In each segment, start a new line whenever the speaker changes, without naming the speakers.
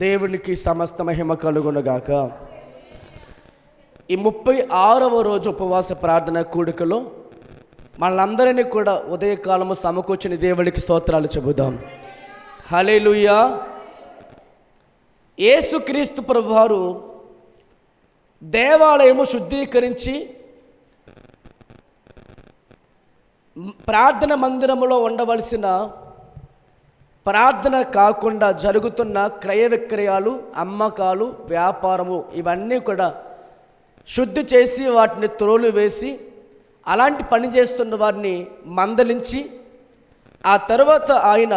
దేవునికి సమస్త మహిమ కలుగునుగాక. ఈ 36వ రోజు ఉపవాస ప్రార్థన కూడికలో మనందరినీ కూడా ఉదయకాలము సమకూర్చుని దేవునికి స్తోత్రాలు చెబుదాం. హల్లెలూయా. యేసుక్రీస్తు ప్రభువారు దేవాలయము శుద్ధీకరించి ప్రార్థన మందిరములో ఉండవలసిన ప్రార్థన కాకుండా జరుగుతున్న క్రయ విక్రయాలు, అమ్మకాలు, వ్యాపారము ఇవన్నీ కూడా శుద్ధి చేసి వాటిని త్రోలు వేసి అలాంటి పని చేస్తున్న వారిని మందలించి ఆ తర్వాత ఆయన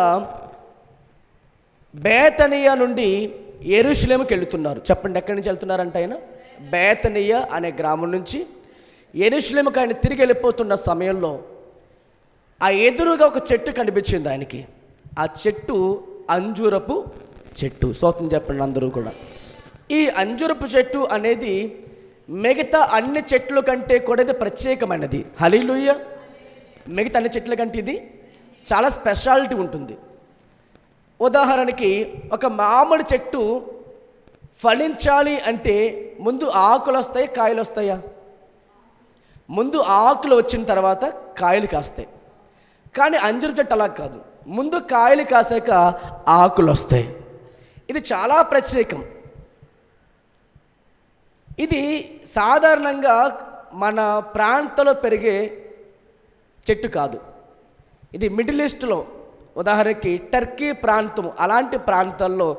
బేతనియా నుండి యెరూషలేముకి వెళుతున్నారు. చెప్పండి, ఎక్కడి నుంచి వెళ్తున్నారంటే ఆయన బేతనియా అనే గ్రామం నుంచి యెరూషలేముకి ఆయన తిరిగి వెళ్ళిపోతున్న సమయంలో ఆ ఎదురుగా ఒక చెట్టు కనిపించింది ఆయనకి. ఆ చెట్టు అంజూరపు చెట్టు. స్తోత్రం చెప్పండి అందరూ కూడా. ఈ అంజూరపు చెట్టు అనేది మిగతా అన్ని చెట్ల కంటే కూడా ఇది ప్రత్యేకమైనది. హల్లెలూయా. మిగతా అన్ని చెట్ల కంటే ఇది చాలా స్పెషాలిటీ ఉంటుంది. ఉదాహరణకి ఒక మామిడి చెట్టు ఫలించాలి అంటే ముందు ఆకులు వస్తాయి, కాయలు వస్తాయా? ముందు ఆకులు వచ్చిన తర్వాత కాయలు కాస్తాయి. కానీ అంజూరపు చెట్టు అలా కాదు, ముందు కాయలు కాసాక ఆకులు వస్తాయి. ఇది చాలా ప్రత్యేకం. ఇది సాధారణంగా మన ప్రాంతంలో పెరిగే చెట్టు కాదు. ఇది మిడిల్ ఈస్ట్లో, ఉదాహరణకి టర్కీ ప్రాంతం, అలాంటి ప్రాంతాల్లో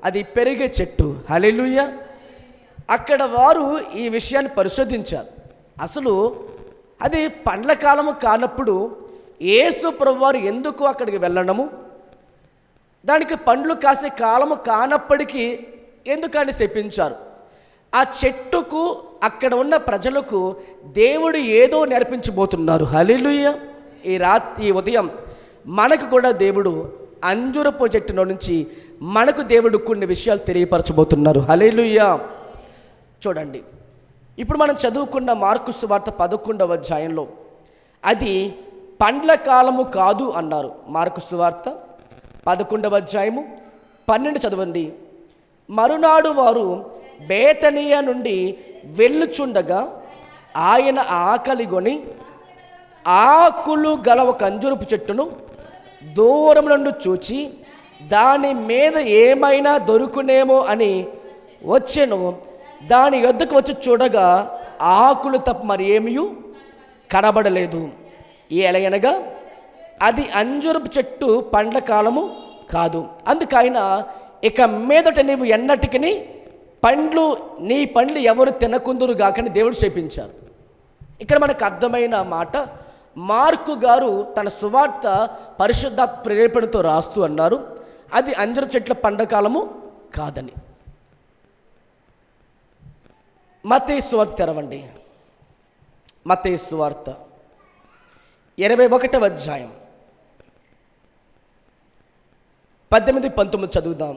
అది పెరిగే చెట్టు. హల్లెలూయా. అక్కడ వారు ఈ విషయాన్ని పరిశోధించారు. అసలు అది పండ్ల కాలము కానప్పుడు యేసు ప్రభువారు ఎందుకు అక్కడికి వెళ్ళడము, దానికి పండ్లు కాసే కాలము కానప్పటికీ ఎందుకని శపించారు. ఆ చెట్టుకు అక్కడ ఉన్న ప్రజలకు దేవుడు ఏదో నేర్పించబోతున్నారు. హల్లెలూయా. ఈ ఉదయం మనకు కూడా దేవుడు అంజూరపు చెట్టులో నుంచి మనకు దేవుడు కొన్ని విషయాలు తెలియపరచబోతున్నారు. హల్లెలూయా. చూడండి, ఇప్పుడు మనం చదువుకున్న మార్కు సువార్త 11వ అధ్యాయంలో అది పండ్ల కాలము కాదు అన్నారు. మార్కు సువార్త 11వ అధ్యాయము 12 చదవండి. మరునాడు వారు బేతనియా నుండి వెళ్ళుచుండగా ఆయన ఆకలిగొని ఆకులు గల ఒక అంజూరపు చెట్టును దూరం నుండి చూచి దాని మీద ఏమైనా దొరుకునేమో అని వచ్చెను. దాని యొద్దకు వచ్చి చూడగా ఆకులు తప్ప మరి ఏమీ కనబడలేదు. ఎలాగనగా అది అంజూరపు చెట్టు పండ్ల కాలము కాదు. అందుకైనా ఇక మీదట నీవు ఎన్నటికి నీ పండ్లు ఎవరు తినకుందురు గాకని దేవుడు శపించారు. ఇక్కడ మనకు అర్థమైన మాట, మార్కు గారు తన సువార్త పరిశుద్ధ ప్రేరేపణతో రాస్తూ అన్నారు అది అంజూరపు చెట్ల పండ్ల కాలము కాదని. మత్తయి సువార్త తెరవండి. మత్తయి సువార్త 21వ అధ్యాయం 18-19 చదువుదాం.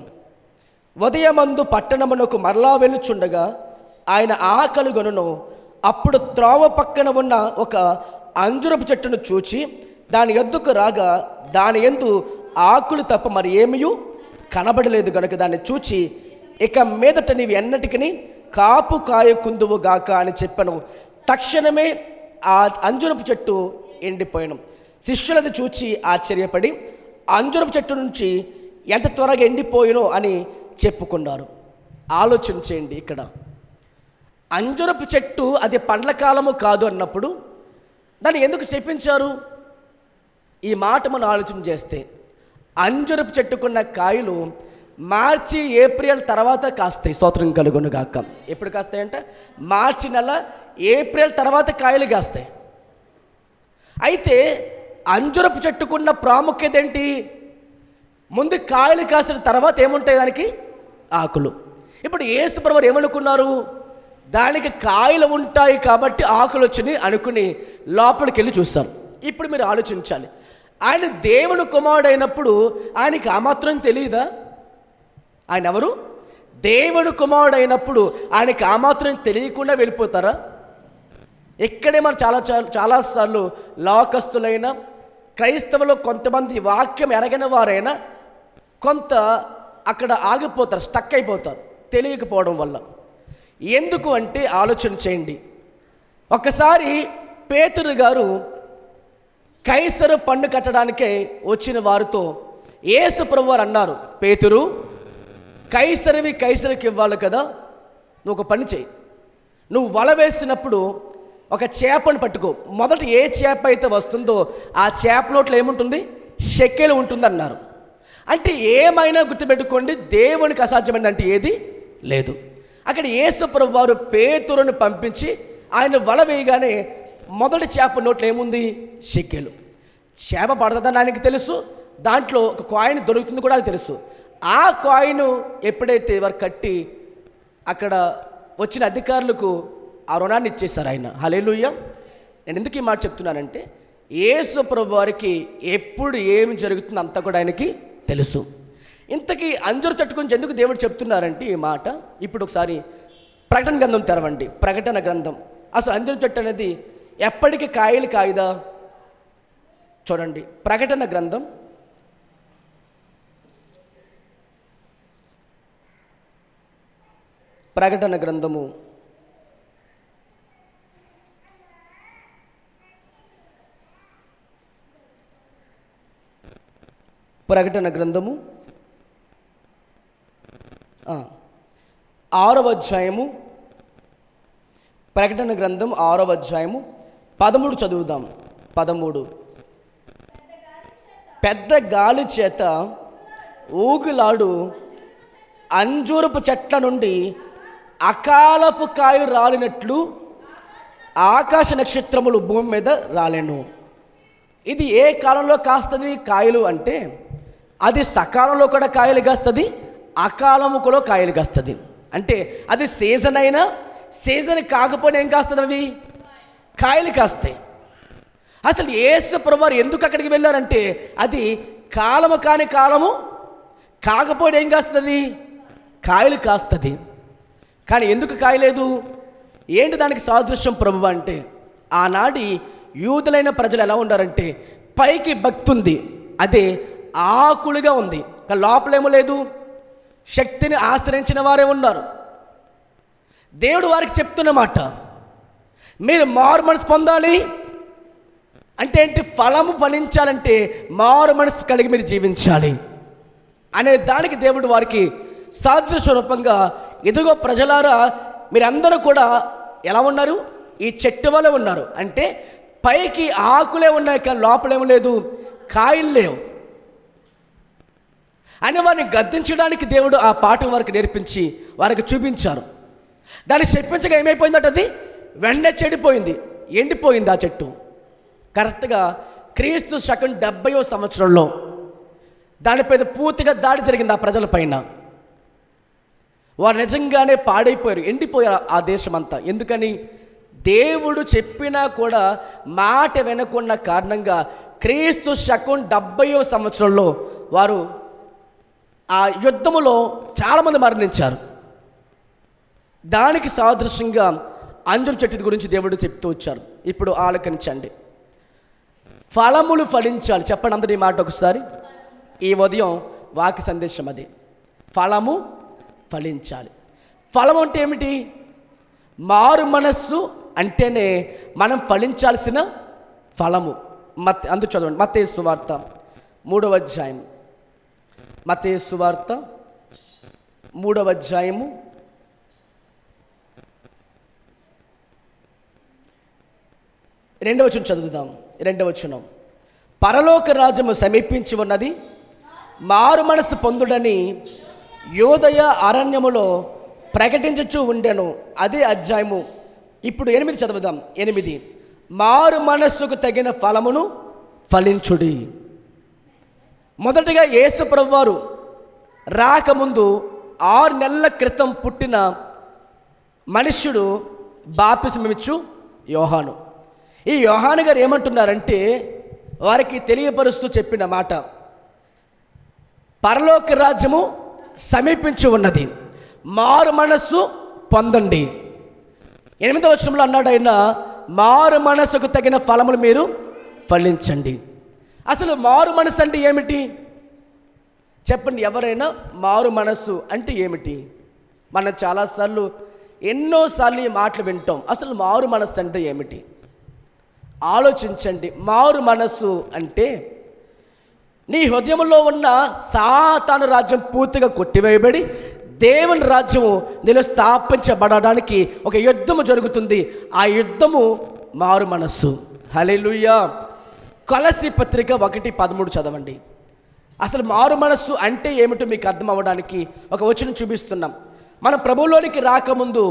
ఉదయమందు పట్టణమునకు మరలా వెళ్ళుచుండగా ఆయన ఆకలిగొనను. అప్పుడు త్రోవ పక్కన ఉన్న ఒక అంజూరపు చెట్టును చూచి దాని యొద్దకు రాగా దాని యందు ఆకులు తప్ప మరి ఏమీ కనబడలేదు గనుక దాన్ని చూచి ఇక మీదట నీవు ఎన్నటికి కాపు కాయకుందువు గాక అని చెప్పను. తక్షణమే ఆ అంజూరపు చెట్టు ఎండిపోయాను. శిష్యులది చూచి ఆశ్చర్యపడి అంజూరపు చెట్టు నుంచి ఎంత త్వరగా ఎండిపోయినో అని చెప్పుకున్నారు. ఆలోచన చేయండి, ఇక్కడ అంజూరపు చెట్టు అది పండ్ల కాలము కాదు అన్నప్పుడు దాన్ని ఎందుకు శపించారు? ఈ మాట మనం ఆలోచన చేస్తే అంజూరపు చెట్టుకున్న కాయలు మార్చి ఏప్రిల్ తర్వాత కాస్తాయి. స్తోత్రం కలుగును గాక. ఎప్పుడు కాస్తాయంటే మార్చి నెల ఏప్రిల్ తర్వాత కాయలు కాస్తాయి. అయితే అంజూరపు చెట్టుకున్న ప్రాముఖ్యత ఏంటి? ముందు కాయలు కాసిన తర్వాత ఏముంటాయి? దానికి ఆకులు. ఇప్పుడు యేసు ప్రభువు ఏమనుకున్నారు? దానికి కాయలు ఉంటాయి కాబట్టి ఆకులు వచ్చినాయి అనుకుని లోపలికి వెళ్ళి చూస్తారు. ఇప్పుడు మీరు ఆలోచించాలి, ఆయన దేవుని కుమారుడు అయినప్పుడు ఆయనకి ఆ మాత్రం తెలియదా? ఆయన ఎవరు? దేవుని కుమారుడు అయినప్పుడు ఆయనకి ఆ మాత్రం తెలియకుండా వెళ్ళిపోతారా? ఇక్కడే మనం చాలాసార్లు లోకస్తులైన క్రైస్తవులు కొంతమంది వాక్యం ఎరగని వారైనా కొంత అక్కడ ఆగిపోతారు, స్టక్ అయిపోతారు తెలియకపోవడం వల్ల. ఎందుకు అంటే ఆలోచన చేయండి. ఒకసారి పేతురు గారు కైసరు పన్ను కట్టడానికే వచ్చిన వారితో యేసు ప్రభువారు అన్నారు, పేతురు, కైసరివి కైసరికి ఇవ్వాలి కదా, నువ్వు ఒక పని చేయి, నువ్వు వల వేసినప్పుడు ఒక చేపను పట్టుకో, మొదట ఏ చేప అయితే వస్తుందో ఆ చేప నోట్లో ఏముంటుంది, షెకెలు ఉంటుంది అన్నారు. అంటే ఏమైనా గుర్తుపెట్టుకోండి, దేవునికి అసాధ్యమైనది అంటే ఏది లేదు. అక్కడ యేసు ప్రభువారు పేతురుని పంపించి ఆయన వల వేయగానే మొదటి చేప నోట్లో ఏముంది, షెకెలు. చేప పడుతుందని ఆయనకి తెలుసు, దాంట్లో ఒక కాయిన్ దొరుకుతుంది కూడా అని తెలుసు. ఆ కాయిన్ ఎప్పుడైతే వారు కట్టి అక్కడ వచ్చిన అధికారులకు ఆ రుణాన్ని ఇచ్చేశారు ఆయన. హల్లెలూయా. నేను ఎందుకు ఈ మాట చెప్తున్నానంటే, యేసు ప్రభువారికి ఎప్పుడు ఏమి జరుగుతుందో అంతా కూడా ఆయనకి తెలుసు. ఇంతకీ అంజూరు చెట్టు గురించి ఎందుకు దేవుడు చెప్తున్నారంటే ఈ మాట, ఇప్పుడు ఒకసారి ప్రకటన గ్రంథం తెరవండి. ప్రకటన గ్రంథం. అసలు అంజూరు చెట్టు అనేది ఎప్పటికీ కాయలు కాయదా చూడండి. ప్రకటన గ్రంథం ప్రకటన గ్రంథము 6వ అధ్యాయము, ప్రకటన గ్రంథం 6వ అధ్యాయము 13 చదువుదాం. 13. పెద్ద గాలి చేత ఊగులాడు అంజూరపు చెట్ల నుండి అకాలపు కాయలు రాలినట్లు ఆకాశ నక్షత్రములు భూమి మీద రాలెను. ఇది ఏ కాలంలో కాస్తుంది కాయలు అంటే, అది సకాలంలో కూడా కాయలు కాస్తుంది, అకాలము కూడా కాయలు కాస్తుంది. అంటే అది సీజన్ అయినా సీజన్ కాకపోయినా ఏం కాస్తుంది, అవి కాయలు కాస్తాయి. అసలు యేసు ప్రభువారు ఎందుకు అక్కడికి వెళ్ళారంటే, అది కాలము కాని కాలము కాకపోయినా ఏం కాస్తుంది, కాయలు కాస్తుంది. కానీ ఎందుకు కాయలేదు, ఏంటి దానికి సాదృశ్యం ప్రభువా అంటే, ఆనాటి యూదులైన ప్రజలు ఎలా ఉండారంటే, పైకి భక్తి ఉంది, అదే ఆకులుగా ఉంది, కానీ లోపలేమో లేదు. శక్తిని ఆశ్రయించిన వారే ఉన్నారు. దేవుడు వారికి చెప్తున్నమాట, మీరు మారు మనసు పొందాలి అంటే ఏంటి, ఫలము ఫలించాలంటే మారు మనసు కలిగి మీరు జీవించాలి అనే దానికి దేవుడు వారికి సాదృశ్య రూపంగా, ఇదిగో ప్రజలారా మీరందరూ కూడా ఎలా ఉన్నారు, ఈ చెట్టు వల్ల ఉన్నారు. అంటే పైకి ఆకులే ఉన్నాయి కానీ లోపలేమో లేదు, కాయలు లేవు అని వారిని గద్దించడానికి దేవుడు ఆ పాఠం వారికి నేర్పించి వారికి చూపించారు. దాన్ని చెప్పించగా ఏమైపోయిందట, అది వెంటనే చెడిపోయింది, ఎండిపోయింది ఆ చెట్టు. కరెక్ట్గా క్రీస్తు శకం 70వ సంవత్సరంలో దానిపై పూర్తిగా దాడి జరిగింది ఆ ప్రజల పైన. వారు నిజంగానే పాడైపోయారు, ఎండిపోయారు ఆ దేశం అంతా. ఎందుకని, దేవుడు చెప్పినా కూడా మాట వినకున్న కారణంగా క్రీస్తు శకం 70వ సంవత్సరంలో వారు ఆ యుద్ధములో చాలామంది మరణించారు. దానికి సాదృశ్యంగా అంజూరు చెట్టు గురించి దేవుడు చెప్తూ వచ్చారు. ఇప్పుడు ఆలకించండి. ఫలములు ఫలించాలి. చెప్పండి అందరి ఈ మాట ఒకసారి. ఈ ఉదయం వాక్య సందేశం అది, ఫలము ఫలించాలి. ఫలం అంటే ఏమిటి, మారు మనస్సు అంటేనే మనం ఫలించాల్సిన ఫలము. అందుకు చదవండి, మత్తయి సువార్త 3వ అధ్యాయం. మత్తయి సువార్త 3వ అధ్యాయము 2వ వచనం చదువుదాం. 2వ వచనం, పరలోక రాజ్యము సమీపించి ఉన్నది, మారు మనసు పొందుడని యోదయ అరణ్యములో ప్రకటించుచూ ఉండెను. అదే అధ్యాయము. ఇప్పుడు 8 చదువుదాం. 8, మారు మనస్సుకు తగిన ఫలమును ఫలించుడి. మొదటగా యేసు ప్రభువారు రాకముందు 6 నెలల క్రితం పుట్టిన మనుష్యుడు బాప్తిసమిచ్చు యోహాను. ఈ యోహాను గారు ఏమంటున్నారంటే, వారికి తెలియపరుస్తూ చెప్పిన మాట, పరలోక రాజ్యము సమీపించి ఉన్నది, మారు మనస్సు పొందండి. 8వ వచనంలో అన్నాడు ఆయన, మారు మనస్సుకు తగిన ఫలములు మీరు ఫలించండి. అసలు మారు మనసు అంటే ఏమిటి చెప్పండి, ఎవరైనా మారు మనస్సు అంటే ఏమిటి? మనం చాలాసార్లు ఎన్నోసార్లు ఈ మాటలు వింటాం. అసలు మారు మనస్సు అంటే ఏమిటి? ఆలోచించండి. మారు మనస్సు అంటే నీ హృదయంలో ఉన్న సాతాను రాజ్యం పూర్తిగా కొట్టివేయబడి దేవుని రాజ్యము నీలో స్థాపించబడడానికి ఒక యుద్ధము జరుగుతుంది. ఆ యుద్ధము మారు మనస్సు. హల్లెలూయా. కొలస్సీ పత్రిక 1:13 చదవండి. అసలు మారు మనస్సు అంటే ఏమిటో మీకు అర్థం అవ్వడానికి ఒక వచనం చూపిస్తున్నాం. మన ప్రభువులోనికి రాకముందు,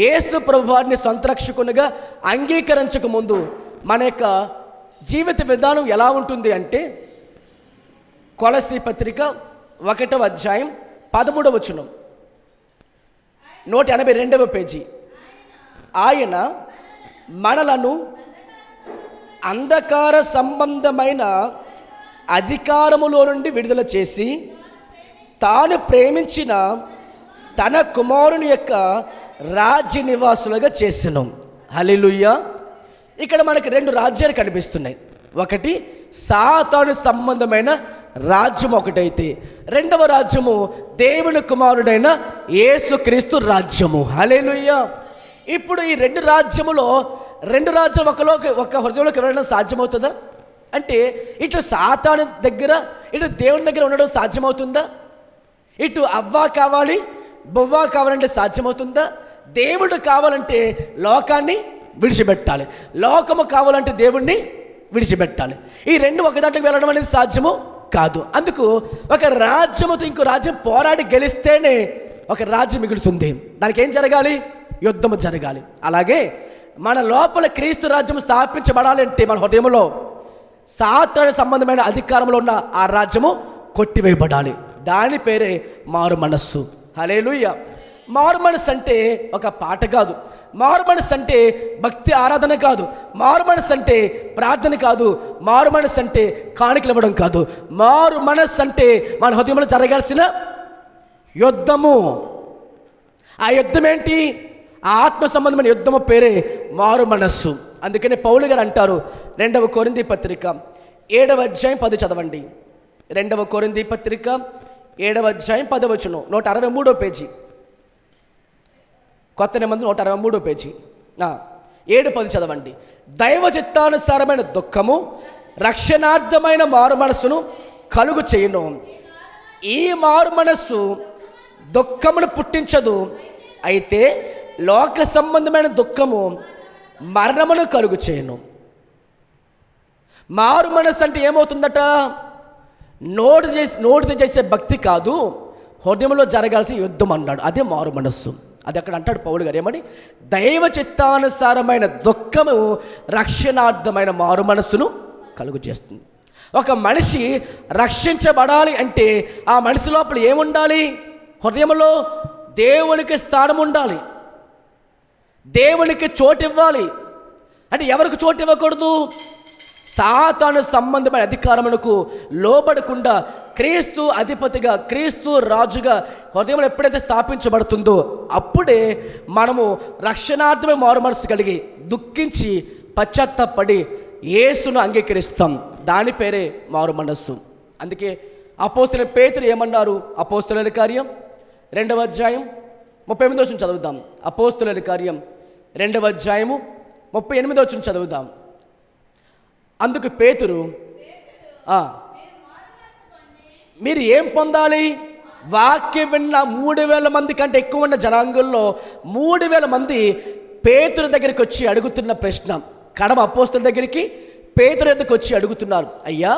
యేసు ప్రభు వారిని సొంత రక్షకునిగా అంగీకరించక ముందు మన యొక్క జీవిత విధానం ఎలా ఉంటుంది అంటే, కొలస్సీ పత్రిక 1:13 182వ పేజీ. ఆయన మనలను అంధకార సంబంధమైన అధికారములో నుండి విడుదల చేసి తాను ప్రేమించిన తన కుమారుని యొక్క రాజ్య నివాసులుగా చేసెను. హల్లెలూయా. ఇక్కడ మనకి 2 రాజ్యాలు కనిపిస్తున్నాయి. ఒకటి సాతాను సంబంధమైన రాజ్యం ఒకటైతే, రెండవ రాజ్యము దేవుని కుమారుడైన యేసుక్రీస్తు రాజ్యము. హల్లెలూయా. ఇప్పుడు ఈ 2 రాజ్యములో 2 రాజ్యం ఒక హృదయంలోకి వెళ్ళడం సాధ్యమవుతుందా? అంటే ఇటు సాతాను దగ్గర, ఇటు దేవుని దగ్గర ఉండడం సాధ్యమవుతుందా? ఇటు అవ్వ కావాలి, బొవ్వ కావాలంటే సాధ్యమవుతుందా? దేవుడు కావాలంటే లోకాన్ని విడిచిపెట్టాలి, లోకము కావాలంటే దేవుణ్ణి విడిచిపెట్టాలి. ఈ 2 ఒక దాంట్లోకి వెళ్ళడం అనేది సాధ్యము కాదు. అందుకు ఒక రాజ్యముతో ఇంకో రాజ్యం పోరాడి గెలిస్తేనే ఒక రాజ్యం మిగులుతుంది. దానికి ఏం జరగాలి? యుద్ధము జరగాలి. అలాగే మన లోపల క్రీస్తు రాజ్యం స్థాపించబడాలి అంటే మన హృదయంలో సాతాను సంబంధమైన అధికారంలో ఉన్న ఆ రాజ్యము కొట్టివేయబడాలి. దాని పేరే మారు మనస్సు. హల్లెలూయా. మారు మనస్సు అంటే ఒక పాట కాదు, మారు మనస్సు అంటే భక్తి ఆరాధన కాదు, మారు మనస్సు అంటే ప్రార్థన కాదు, మారు మనస్సు అంటే కానుకలు ఇవ్వడం కాదు. మారు మనస్సు అంటే మన హృదయంలో జరగాల్సిన యుద్ధము. ఆ యుద్ధం ఏంటి? ఆత్మ సంబంధమైన యుద్ధము పేరే మారు మనస్సు. అందుకనే పౌలు గారు అంటారు, 2వ కొరింథీ పత్రిక 7:10 చదవండి. 2వ కొరింథీ పత్రిక 7:10 163వ పేజీ. కొత్త నిబంధన 163వ పేజీ 7:10 చదవండి. దైవ చిత్తానుసారమైన దుఃఖము రక్షణార్థమైన మారు మనస్సును కలుగు చేయును. ఈ మారు మనస్సు దుఃఖమును పుట్టించదు, అయితే లోక సంబంధమైన దుఃఖము మరణమును కలుగు చేయను. మారు మనస్సు అంటే ఏమవుతుందట? నోటితో చేసే భక్తి కాదు, హృదయంలో జరగాల్సిన యుద్ధం అన్నాడు. అదే మారు మనస్సు. అది అక్కడ అంటాడు పౌలు గారు ఏమని? దైవ చిత్తానుసారమైన దుఃఖము రక్షణార్థమైన మారు మనస్సును కలుగు చేస్తుంది. ఒక మనిషి రక్షించబడాలి అంటే ఆ మనిషి లోపల ఏముండాలి? హృదయంలో దేవునికి స్థానం ఉండాలి, దేవునికి చోటు ఇవ్వాలి. అంటే ఎవరికి చోటు ఇవ్వకూడదు? సాతాను సంబంధమైన అధికారములకు లోబడకుండా క్రీస్తు అధిపతిగా, క్రీస్తు రాజుగా హృదయంలో ఎప్పుడైతే స్థాపించబడుతుందో అప్పుడే మనము రక్షణార్థమే మారు మనసు కలిగి దుఃఖించి పశ్చాత్తాపడి యేసును అంగీకరిస్తాం. దాని పేరే మారు మనస్సు. అందుకే అపోస్తలుడైన పేతురు ఏమన్నారు? అపోస్తలుల కార్యం 2వ అధ్యాయం 38 చదువుదాం. అపోస్తలుల కార్యం 2వ అధ్యాయము 38 చదువుదాం. అందుకు పేతురు, మీరు ఏం పొందాలి? వాక్యం విన్న 3000 మంది కంటే ఎక్కువ ఉన్న జనాంగంలో 3000 మంది పేతురు దగ్గరికి వచ్చి అడుగుతున్న ప్రశ్న, కడమ అపోస్తలుల దగ్గరికి పేతురు దగ్గరికి వచ్చి అడుగుతున్నారు, అయ్యా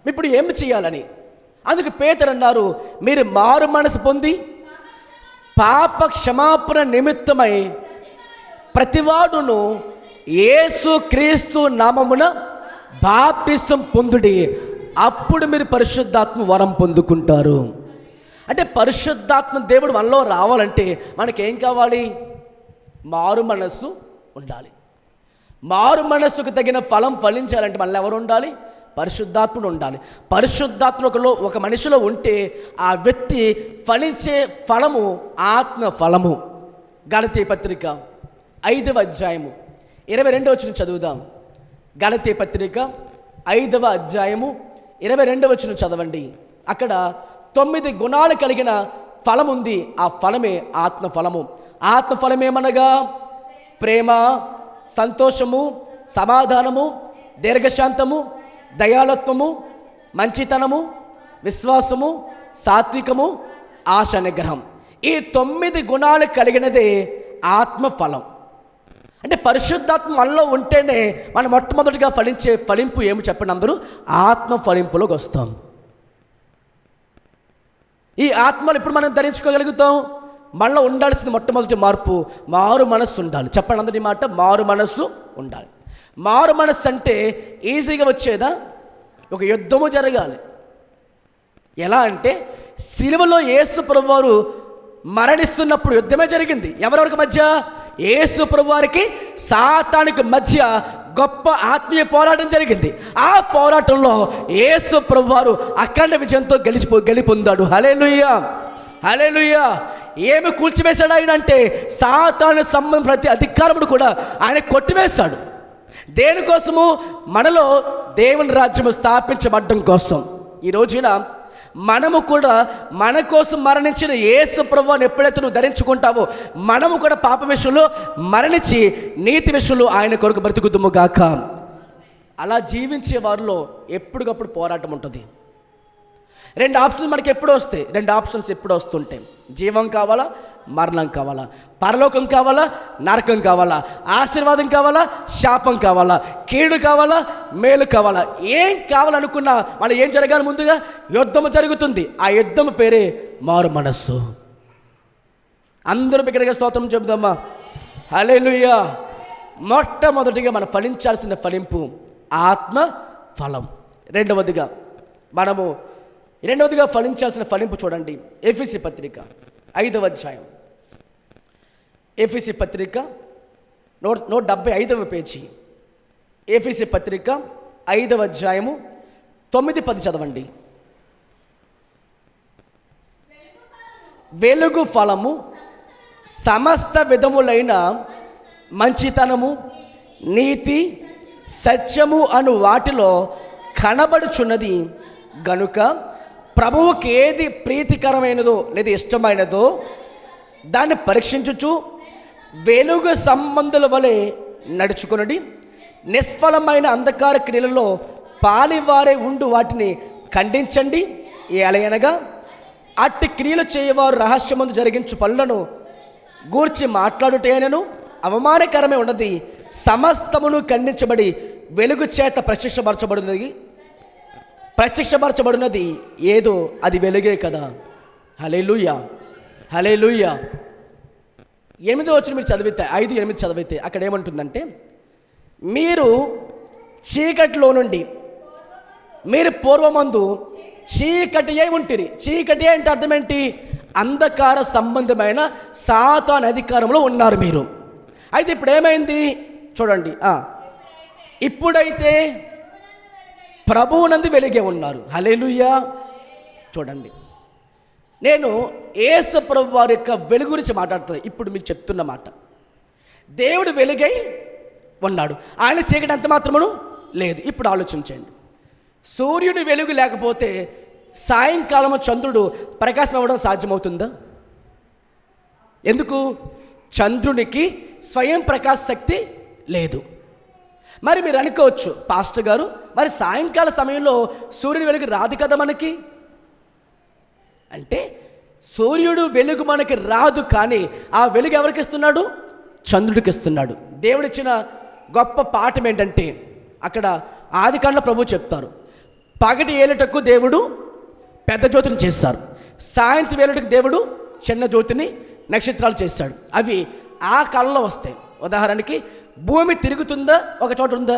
ఇప్పుడు ఏమి చేయాలని. అందుకు పేతురు అన్నారు, మీరు మారు మనసు పొంది పాప క్షమాపణ నిమిత్తమై ప్రతివాడును యేసు క్రీస్తు నామమున బాప్తిసం పొందుడి, అప్పుడు మీరు పరిశుద్ధాత్మ వరం పొందుకుంటారు. అంటే పరిశుద్ధాత్మ దేవుడు మనలో రావాలంటే మనకేం కావాలి? మారు మనస్సు ఉండాలి. మారు మనస్సుకు తగిన ఫలం ఫలించాలంటే మనలో ఎవరు ఉండాలి? పరిశుద్ధాత్ముడు ఉండాలి. పరిశుద్ధాత్మలో ఒక మనిషిలో ఉంటే ఆ వ్యక్తి ఫలించే ఫలము ఆత్మ ఫలము. గలతీ పత్రిక 5వ అధ్యాయము 22 చదువుదాం. గలతీ పత్రిక 5వ అధ్యాయము 22 చదవండి. అక్కడ 9 గుణాలు కలిగిన ఫలం ఉంది. ఆ ఫలమే ఆత్మఫలము. ఆత్మఫలం ఏమనగా ప్రేమ, సంతోషము, సమాధానము, దీర్ఘశాంతము, దయాళత్వము, మంచితనము, విశ్వాసము, సాత్వికము, ఆశ నిగ్రహం. ఈ 9 గుణాలు కలిగినదే ఆత్మఫలం. అంటే పరిశుద్ధాత్మ మనలో ఉంటేనే మనం మొట్టమొదటిగా ఫలించే ఫలింపు ఏమి చెప్పండి అందరూ? ఆత్మ ఫలింపులోకి వస్తాం. ఈ ఆత్మను ఇప్పుడు మనం ధరించుకోగలుగుతాం. మనలో ఉండాల్సింది మొట్టమొదటి మార్పు మారు మనస్సు ఉండాలి. చెప్పండి అందరి మాట, మారు మనస్సు ఉండాలి. మారు మనస్సు అంటే ఈజీగా వచ్చేదా? ఒక యుద్ధము జరగాలి. ఎలా అంటే సిలువలో యేసు ప్రభువారు మరణిస్తున్నప్పుడు యుద్ధమే జరిగింది. ఎవరెవరికి మధ్య? యేసు ప్రభువారికి సాతానికి మధ్య గొప్ప ఆత్మీయ పోరాటం జరిగింది. ఆ పోరాటంలో యేసు ప్రభువారు అఖండ విజయంతో గెలిపొందాడు. హల్లెలూయా, హల్లెలూయా. ఏమి కూల్చివేశాడు ఆయన అంటే సాతాను సంబంధం ప్రతి అధికారమును కూడా ఆయన కొట్టివేశాడు. దేనికోసము? మనలో దేవుని రాజ్యము స్థాపించబడ్డం కోసం. ఈ రోజున మనము కూడా మన కోసం మరణించిన యేసు ప్రభువుని ఎప్పుడైతే నువ్వు ధరించుకుంటావో మనము కూడా పాప విషయంలో మరణించి నీతి విషయంలో ఆయన కొరకు బ్రతుకుదుము గాక. అలా జీవించే వారిలో ఎప్పటికప్పుడు పోరాటం ఉంటుంది. 2 ఆప్షన్స్ మనకి ఎప్పుడు వస్తాయి? 2 ఆప్షన్స్ ఎప్పుడు వస్తుంటాయి? జీవం కావాలా, మరణం కావాలా? పరలోకం కావాలా, నరకం కావాలా? ఆశీర్వాదం కావాలా, శాపం కావాలా? కీడు కావాలా, మేలు కావాలా? ఏం కావాలనుకున్నా మనం ఏం జరగాలి? ముందుగా యుద్ధం జరుగుతుంది. ఆ యుద్ధం పేరే మారు మనస్సు. అందరూ బిగ్గరగా స్తోత్రం చెబుదామా? హల్లెలూయా. మొట్టమొదటిగా మనం ఫలించాల్సిన ఫలింపు ఆత్మ ఫలం. రెండవదిగా ఫలించాల్సిన ఫలింపు చూడండి. ఎఫెసీ పత్రిక 5వ అధ్యాయం. ఎఫెసీ పత్రిక 175వ పేజీ. ఎఫెసీ పత్రిక 5వ అధ్యాయము 9-10 చదవండి. వెలుగు ఫలము సమస్త విధములైన మంచితనము, నీతి, సత్యము అను వాటిలో కనబడుచున్నది గనుక ప్రభువుకి ఏది ప్రీతికరమైనదో లేదా ఇష్టమైనదో దాన్ని పరీక్షించుచు వెలుగు సంబంధుల వలె నడుచుకునడి. నిష్ఫలమైన అంధకార క్రియలలో పాలివారే ఉండు వాటిని ఖండించండి. ఏలయనగా అట్టి క్రియలు చేయవారు రహస్యమందు జరిగించు పనులను గూర్చి మాట్లాడుటేనను అవమానకరమే ఉన్నది. సమస్తమును ఖండించబడి వెలుగు చేత ప్రత్యక్షపరచబడినది ఏదో అది వెలుగే కదా. హల్లెలూయా, హల్లెలూయా. 8వ వచనం మీరు చదివితే 5-8 చదివితే అక్కడ ఏమంటుందంటే, మీరు చీకటిలో నుండి మీరు పూర్వమందు చీకటి అయి ఉంటిరి. చీకటి అంటే అర్థం ఏంటి? అంధకార సంబంధమైన సాతాను అధికారంలో ఉన్నారు మీరు. అయితే ఇప్పుడు ఏమైంది చూడండి. ఇప్పుడైతే ప్రభువునందు వెలిగే ఉన్నారు. హల్లెలూయా. చూడండి, నేను యేసు ప్రభు వారి యొక్క వెలుగు గురించి మాట్లాడుతుంది. ఇప్పుడు మీకు చెప్తున్న మాట, దేవుడు వెలుగై ఉన్నాడు, ఆయన చీకటి ఎంత మాత్రమును లేదు. ఇప్పుడు ఆలోచించండి, సూర్యుని వెలుగు లేకపోతే సాయంకాలం చంద్రుడు ప్రకాశం అవ్వడం సాధ్యమవుతుందా? ఎందుకు? చంద్రునికి స్వయం ప్రకాశ శక్తి లేదు. మరి మీరు అనుకోవచ్చు, పాస్టర్ గారు మరి సాయంకాల సమయంలో సూర్యుని వెలుగు రాదు కదా మనకి అంటే, సూర్యుడు వెలుగు మనకి రాదు, కానీ ఆ వెలుగు ఎవరికి ఇస్తున్నాడు? చంద్రుడికి ఇస్తున్నాడు. దేవుడిచ్చిన గొప్ప పాఠం ఏంటంటే, అక్కడ ఆదికాండలో ప్రభు చెప్తారు, పగటి ఏలుటకు దేవుడు పెద్ద జ్యోతిని చేస్తారు, సాయంత్రం ఏలుటకు దేవుడు చిన్న జ్యోతిని నక్షత్రాలు చేస్తాడు. అవి ఆ కాలంలో వస్తాయి. ఉదాహరణకి భూమి తిరుగుతుందా? ఒక చోట ఉందా?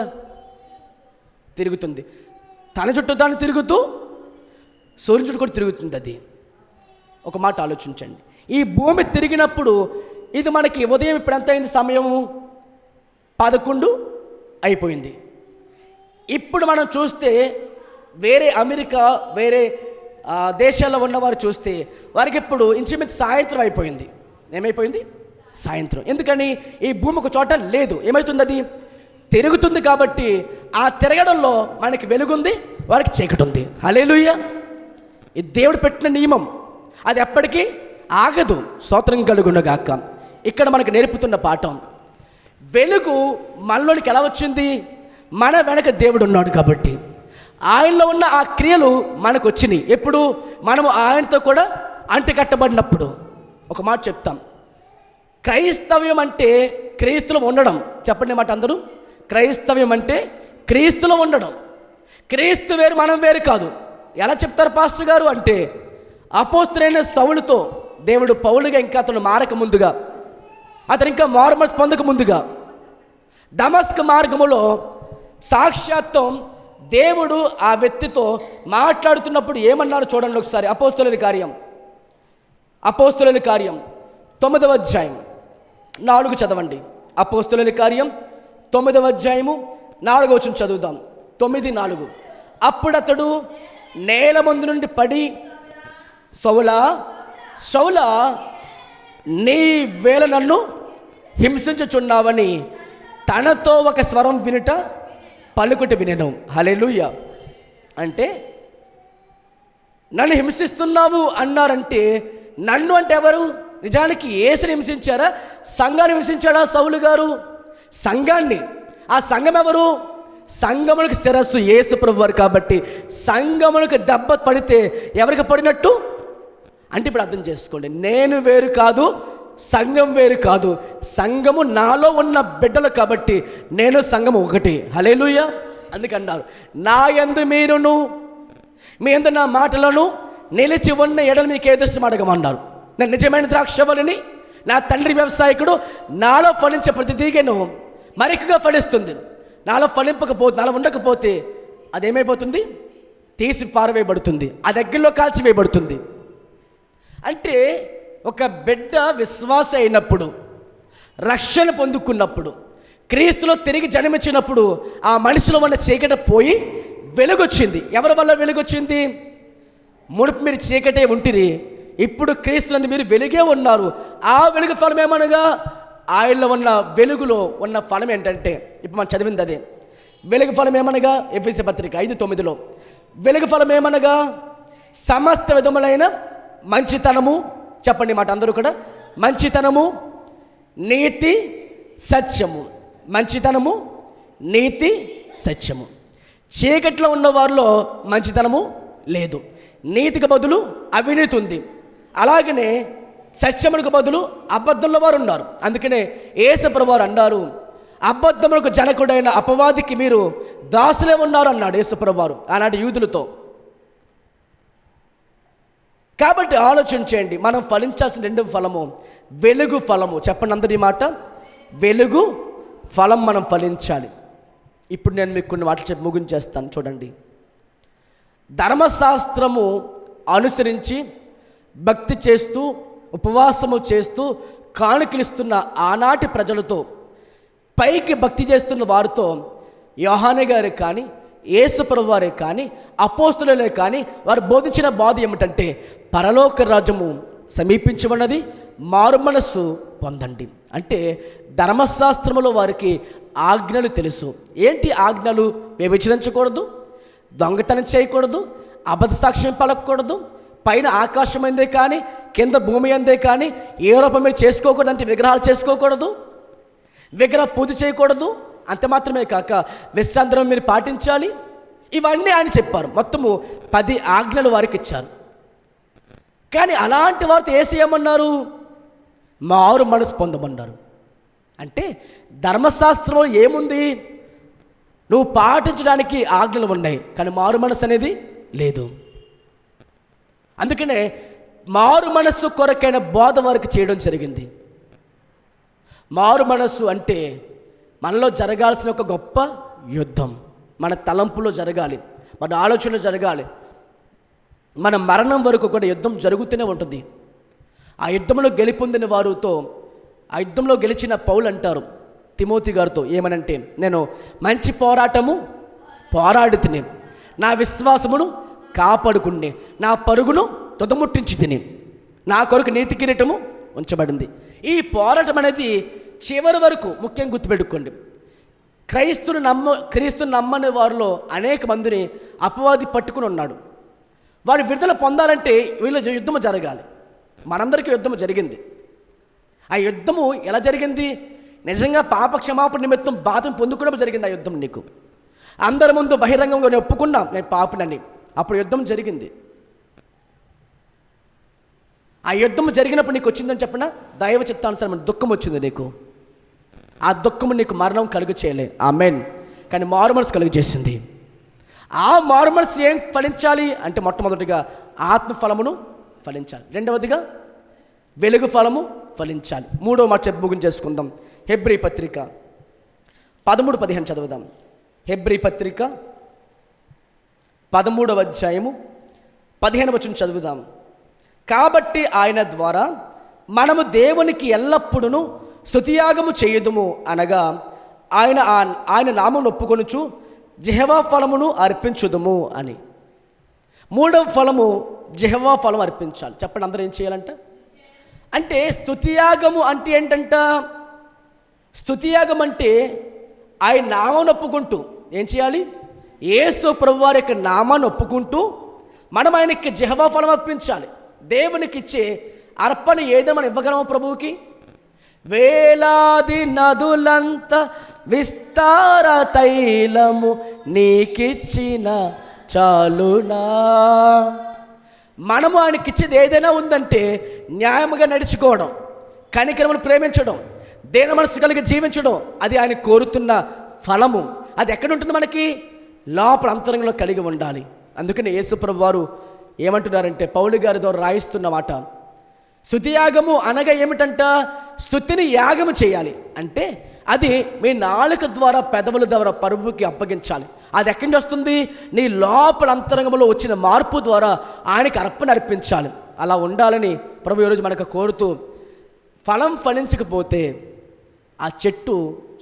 తిరుగుతుంది. తన చుట్టూ తాను తిరుగుతూ సూర్యుని చుట్టూ కూడా తిరుగుతుంది. అది ఒక మాట ఆలోచించండి. ఈ భూమి తిరిగినప్పుడు ఇది మనకి ఉదయం ఇప్పుడు ఎంత అయింది? సమయము 11 అయిపోయింది. ఇప్పుడు మనం చూస్తే వేరే అమెరికా, వేరే దేశాల్లో ఉన్నవారు చూస్తే వారికి ఇప్పుడు ఇంచుమించు సాయంత్రం అయిపోయింది. ఏమైపోయింది? సాయంత్రం. ఎందుకని? ఈ భూమి ఒక చోట లేదు. ఏమవుతుంది? అది తిరుగుతుంది. కాబట్టి ఆ తిరగడంలో మనకి వెలుగుంది, వారికి చీకటి ఉంది. హల్లెలూయా. ఇది దేవుడు పెట్టిన నియమం, అది ఎప్పటికీ ఆగదు. స్తోత్రం కలుగునగాక. ఇక్కడ మనకు నేర్పుతున్న పాఠం, వెలుగు మనలోనికి ఎలా వచ్చింది? మన వెనక దేవుడు ఉన్నాడు కాబట్టి ఆయనలో ఉన్న ఆ క్రియలు మనకు వచ్చినాయి. ఎప్పుడు? మనము ఆయనతో కూడా అంటుకట్టబడినప్పుడు. ఒక మాట చెప్తాం, క్రైస్తవ్యం అంటే క్రీస్తులో ఉండడం. చెప్పండి మాట అందరూ. క్రైస్తవ్యం అంటే క్రీస్తులో ఉండడం. క్రీస్తు వేరు, మనం వేరు కాదు. ఎలా చెప్తారు పాస్టర్ గారు అంటే, అపోస్తలుడైన సౌలుతో దేవుడు పౌలుగా ఇంకా అతను మారక ముందుగా, అతను ఇంకా మారుమనసు పొందక ముందుగా దమస్కు మార్గములో సాక్షాత్తు దేవుడు ఆ వ్యక్తితో మాట్లాడుతున్నప్పుడు ఏమన్నారో చూడండి ఒకసారి. అపోస్తలుల కార్యం 9వ అధ్యాయం 4 చదవండి. అపోస్తలుల కార్యం 9వ అధ్యాయము 4వ వచనం చదువుదాం. 9:4. అప్పుడతడు నేల ముందు నుండి పడి, సౌలా సౌలా, నీ వేళ నన్ను హింసించుచున్నావని తనతో ఒక స్వరం వినుట పలుకుట వినెను. హల్లెలూయా. అంటే నన్ను హింసిస్తున్నావు అన్నారంటే, నన్ను అంటే ఎవరు? నిజానికి యేసుని హింసించారా? సంఘాన్ని హింసించాడా సౌలు గారు? సంఘాన్ని. ఆ సంఘం ఎవరు? సంఘములకు శిరస్సు యేసు ప్రభు వారు కాబట్టి సంఘములకు దెబ్బ పడితే ఎవరికి పడినట్టు? అంటే ఇప్పుడు అర్థం చేసుకోండి, నేను వేరు కాదు, సంఘం వేరు కాదు. సంఘము నాలో ఉన్న బిడ్డలు కాబట్టి నేను సంఘము ఒకటి. హల్లెలూయా. అందుకన్నారు, నా యందు మీరును మీ యందు నా మాటలను నిలిచి ఉన్న ఎడలు మీకు ఏదృష్టం అడగమన్నారు. నేను నిజమైన ద్రాక్షవల్లిని, నా తండ్రి వ్యవసాయకుడు. నాలో ఫలించే ప్రతి తీగను మరికగా ఫలిస్తుంది. నాలో ఉండకపోతే అదేమైపోతుంది? తీసి పారవేయబడుతుంది, ఆ దగ్గరలో కాల్చివేయబడుతుంది. అంటే ఒక బిడ్డ విశ్వాస అయినప్పుడు, రక్షణ పొందుకున్నప్పుడు, క్రీస్తులో తిరిగి జన్మించినప్పుడు ఆ మనిషిలో ఉన్న చీకటి పోయి వెలుగొచ్చింది. ఎవరి వల్ల వెలుగొచ్చింది? మునుపు మీరు చీకటే ఉంటిరి, ఇప్పుడు క్రీస్తునందు మీరు వెలుగే ఉన్నారు. ఆ వెలుగు ఫలం ఏమనగా, ఆయనలో ఉన్న వెలుగులో ఉన్న ఫలం ఏంటంటే, ఇప్పుడు మనం చదివింది అదే. వెలుగు ఫలం ఏమనగా, ఎఫెసీ పత్రిక 5:9లో వెలుగు ఫలం ఏమనగా, సమస్త విధములైన మంచితనము. చెప్పండి మాట అందరూ కూడా. మంచితనము, నీతి, సత్యము. మంచితనము, నీతి, సత్యము. చీకట్లో ఉన్న వారిలో మంచితనము లేదు, నీతికి బదులు అవినీతి ఉంది. అలాగనే సత్యములకు బదులు అబద్ధంలో వారు ఉన్నారు. అందుకనే యేసు ప్రభువు వారు అన్నారు, అబద్ధములకు జనకుడైన అపవాదికి మీరు దాసులే ఉన్నారు అన్నాడు యేసు ప్రభువు వారు ఆనాటి యూదులతో. కాబట్టి ఆలోచించండి, మనం ఫలించాల్సిన 2వ ఫలము వెలుగు ఫలము. చెప్పండి అందరి మాట, వెలుగు ఫలం మనం ఫలించాలి. ఇప్పుడు నేను మీకు కొన్ని మాటలు చెప్పి ముగించేస్తాను. చూడండి, ధర్మశాస్త్రము అనుసరించి భక్తి చేస్తూ ఉపవాసము చేస్తూ కానుకలిస్తున్న ఆనాటి ప్రజలతో, పైకి భక్తి చేస్తున్న వారితో యోహానే గారే కానీ, యేసు ప్రభువు వారే కానీ, అపోస్తలులే కానీ వారు బోధించిన బోధ ఏమిటంటే, పరలోక రాజ్యము సమీపించి ఉన్నది, మారు మనస్సు పొందండి. అంటే ధర్మశాస్త్రములో వారికి ఆజ్ఞలు తెలుసు. ఏంటి ఆజ్ఞలు? వ్యభిచరించకూడదు, దొంగతనం చేయకూడదు, అబద్ధ సాక్ష్యం పలకూడదు, పైన ఆకాశం అందే కానీ కింద భూమి అందే కానీ ఏ రూపం మీరు చేసుకోకూడదు, అంటే విగ్రహాలు చేసుకోకూడదు, విగ్రహ పూజ చేయకూడదు. అంత మాత్రమే కాక విశ్రాంతి మీరు పాటించాలి. ఇవన్నీ ఆయన చెప్పారు. మొత్తము 10 ఆజ్ఞలు వారికి ఇచ్చారు. కానీ అలాంటి వారితో యేసు ఏమన్నారు? మారు మనసు పొందమన్నారు. అంటే ధర్మశాస్త్రంలో ఏముంది? నువ్వు పాటించడానికి ఆజ్ఞలు ఉన్నాయి, కానీ మారు మనసు అనేది లేదు. అందుకనే మారు మనస్సు కొరకైన బోధ వారికి చేయడం జరిగింది. మారు మనస్సు అంటే మనలో జరగాల్సిన ఒక గొప్ప యుద్ధం. మన తలంపులో జరగాలి, మన ఆలోచనలో జరగాలి. మన మరణం వరకు కూడా యుద్ధం జరుగుతూనే ఉంటుంది. ఆ యుద్ధంలో గెలుపొందిన వారితో, ఆ యుద్ధంలో గెలిచిన పౌలు అంటారు తిమోతి గారితో ఏమనంటే, నేను మంచి పోరాటము పోరాడి తిని, నా విశ్వాసమును కాపాడుకుని, నా పరుగును తుదముట్టించి తిని, నా కొరకు నీతి కిరీటము ఉంచబడింది. ఈ పోరాటం అనేది చివరి వరకు ముఖ్యంగా గుర్తుపెట్టుకోండి. క్రీస్తుని నమ్మని వారిలో అనేక మందిని అపవాది పట్టుకుని ఉన్నాడు. వారి విడుదల పొందాలంటే వీళ్ళు యుద్ధము జరగాలి. మనందరికీ యుద్ధము జరిగింది. ఆ యుద్ధము ఎలా జరిగింది? నిజంగా పాప క్షమాపణ నిమిత్తం బాధను పొందుకోవడం జరిగింది. ఆ యుద్ధం నీకు అందరి ముందు బహిరంగంగా నేను ఒప్పుకున్నా నేను పాపనని, అప్పుడు యుద్ధం జరిగింది. ఆ యుద్ధం జరిగినప్పుడు నీకు వచ్చిందని చెప్పిన దైవ చిత్తానుసారమైన దుఃఖం వచ్చింది నీకు. ఆ దుఃఖము నీకు మరణం కలుగు చేయలే, ఆమేన్. కానీ మారు మనసు కలుగు చేసింది. ఆ మారు మనసు ఏం ఫలించాలి అంటే మొట్టమొదటిగా ఆత్మ ఫలమును ఫలించాలి, రెండవదిగా వెలుగు ఫలము ఫలించాలి. మూడవ మాట చెప్పి ముగించేసుకుందాం. హెబ్రీ పత్రిక 13:15 చదువుదాం. హెబ్రీ పత్రిక 13వ అధ్యాయము 15వ వచనం చదువుదాం. కాబట్టి ఆయన ద్వారా మనము దేవునికి ఎల్లప్పుడూ స్తుతియాగము చేయుదుము, అనగా ఆయన నామం ఒప్పుకొనుచు జిహ్వా ఫలమును అర్పించుదుము అని. మూడవ ఫలము జిహ్వా ఫలం అర్పించాలి. చెప్పండి అందరూ ఏం చేయాలంట? అంటే స్తుతియాగము అంటే ఏంటంట? స్తుతియాగం అంటే ఆయన నామాన్ని ఒప్పుకుంటూ ఏం చేయాలి? యేసు ప్రభువారి యొక్క నామాన్ని ఒప్పుకుంటూ మనం ఆయనకి జిహ్వా ఫలం అర్పించాలి. దేవునికి ఇచ్చే అర్పణ ఏదో మనం ఇవ్వగలము ప్రభువుకి? వేలాది నదులంత విస్తార తైలము నీకిచ్చిన చాలునా. మనము ఆయనకి ఇచ్చేది ఏదైనా ఉందంటే న్యాయముగా నడుచుకోవడం, కనికరమును ప్రేమించడం, దేన మనసు కలిగి జీవించడం, అది ఆయన కోరుతున్న ఫలము. అది ఎక్కడ ఉంటుంది? మనకి లోపల అంతరంగంలో కలిగి ఉండాలి. అందుకని యేసు ప్రభు వారు ఏమంటున్నారంటే పౌలు గారి ద్వారా రాయిస్తున్న మాట, స్తుతియాగము అనగా ఏమిటంట? స్తుతిని యాగము చేయాలి అంటే అది మీ నాలుక ద్వారా, పెదవుల ద్వారా ప్రభువుకి అప్పగించాలి. అది ఎక్కడి నుంచి వస్తుంది? నీ లోపల అంతరంగంలో వచ్చిన మార్పు ద్వారా ఆయనకి అర్పణ అర్పించాలి. అలా ఉండాలని ప్రభు ఈరోజు మనకు కోరుతూ, ఫలం ఫలించకపోతే ఆ చెట్టు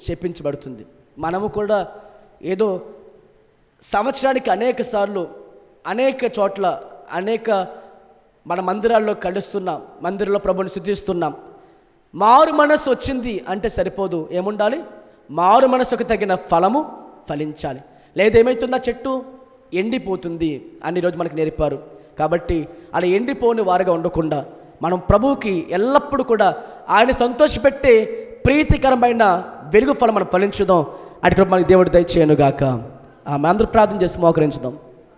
శపించబడుతుంది. మనము కూడా ఏదో సంవత్సరానికి అనేక సార్లు అనేక చోట్ల మన మందిరాల్లో కలుస్తున్నాం, మందిరంలో ప్రభుని స్తుతిస్తున్నాం. మారు మనసు వచ్చింది అంటే సరిపోదు, ఏముండాలి? మారు మనసుకు తగిన ఫలము ఫలించాలి. లేదేమవుతుందా? చెట్టు ఎండిపోతుంది అని ఈరోజు మనకు నేర్పారు. కాబట్టి అలా ఎండిపోని వారుగా ఉండకుండా మనం ప్రభువుకి ఎల్లప్పుడూ కూడా ఆయన సంతోషపెట్టే ప్రీతికరమైన వెలుగు ఫలం మనం ఫలించుదాం. అటు మనకి దేవుడు దయచేయనుగాక. అందరూ ప్రార్థన చేసి మోకరించుదాం.